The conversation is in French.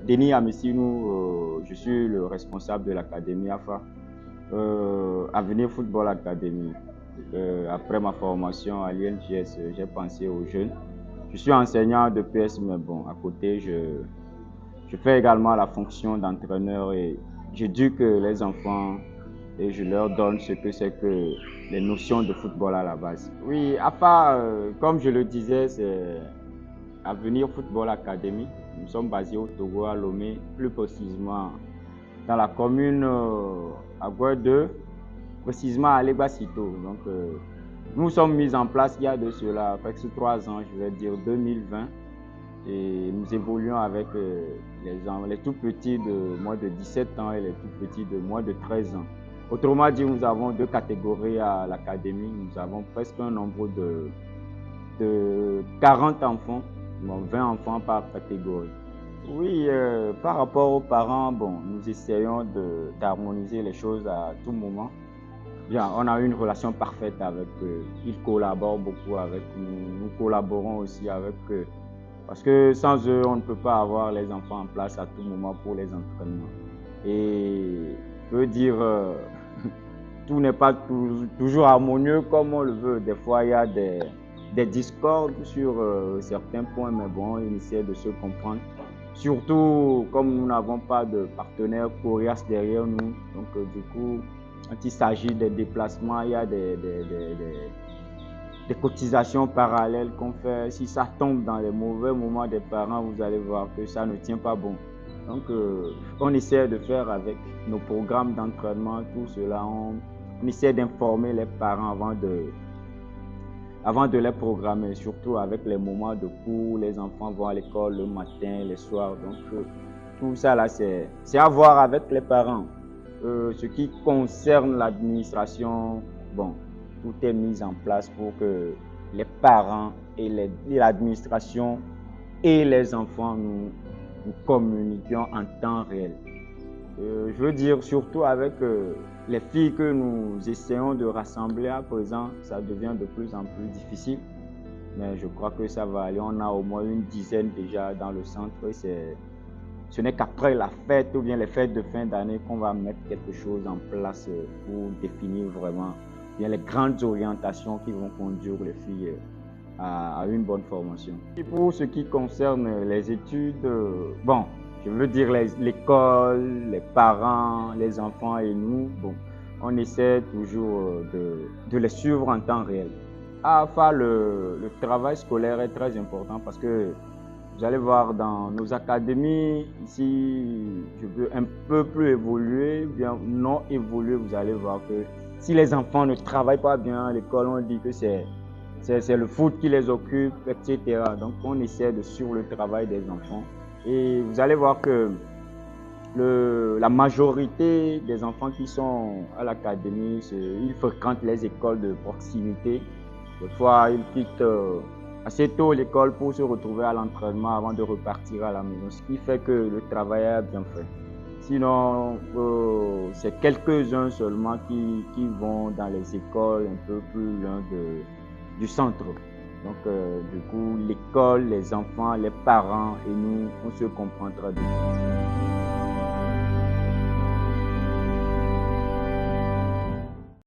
Denis Amessinou, je suis le responsable de l'académie AFA, Avenir Football Academy. Après ma formation à l'INGS, j'ai pensé aux jeunes. Je suis enseignant de PS, mais bon, à côté, je fais également la fonction d'entraîneur et j'éduque les enfants et je leur donne ce que c'est que les notions de football à la base. Oui, AFA, comme je le disais, c'est Avenir Football Academy. Nous sommes basés au Togo, à Lomé, plus précisément dans la commune à Goué 2, précisément à Legbasito. Donc, nous sommes mis en place il y a de cela presque 3 ans, je vais dire 2020. Et nous évoluons avec les tout petits de moins de 17 ans et les tout petits de moins de 13 ans. Autrement dit, nous avons 2 catégories à l'académie. Nous avons presque un nombre de 40 enfants, bon, 20 enfants par catégorie. Oui, par rapport aux parents, bon, nous essayons d'harmoniser les choses à tout moment. Bien, on a une relation parfaite avec eux. Ils collaborent beaucoup avec nous. Nous collaborons aussi avec eux. Parce que sans eux, on ne peut pas avoir les enfants en place à tout moment pour les entraînements. Et je veux dire, tout n'est pas toujours harmonieux comme on le veut. Des fois, il y a des discordes sur certains points, mais bon, on essaie de se comprendre. Surtout, comme nous n'avons pas de partenaire coriace derrière nous, donc du coup, quand il s'agit des déplacements, il y a des cotisations parallèles qu'on fait. Si ça tombe dans les mauvais moments des parents, vous allez voir que ça ne tient pas bon. Donc, on essaie de faire avec nos programmes d'entraînement, tout cela. On essaie d'informer les parents avant de les programmer, surtout avec les moments de cours. Les enfants vont à l'école le matin, les soirs. Donc, tout ça là, c'est à voir avec les parents. Ce qui concerne l'administration, bon, tout est mis en place pour que les parents et l'administration et les enfants nous communiquions en temps réel. Je veux dire, surtout avec les filles que nous essayons de rassembler à présent, ça devient de plus en plus difficile. Mais je crois que ça va aller. On a au moins une dizaine déjà dans le centre. Ce n'est qu'après la fête ou bien les fêtes de fin d'année qu'on va mettre quelque chose en place pour définir vraiment bien les grandes orientations qui vont conduire les filles à une bonne formation. Et pour ce qui concerne les études, bon, je veux dire l'école, les parents, les enfants et nous, bon, on essaie toujours de les suivre en temps réel. Enfin, le travail scolaire est très important parce que vous allez voir dans nos académies, ici, je veux un peu plus évoluer, bien non évoluer, vous allez voir que si les enfants ne travaillent pas bien à l'école, on dit que c'est le foot qui les occupe, etc. Donc, on essaie de suivre le travail des enfants. Et vous allez voir que la majorité des enfants qui sont à l'académie, ils fréquentent les écoles de proximité. Des fois, ils quittent assez tôt l'école pour se retrouver à l'entraînement avant de repartir à la maison, ce qui fait que le travail est bien fait. Sinon, c'est quelques-uns seulement qui vont dans les écoles un peu plus loin du centre. Donc, du coup, l'école, les enfants, les parents et nous, on se comprend très bien.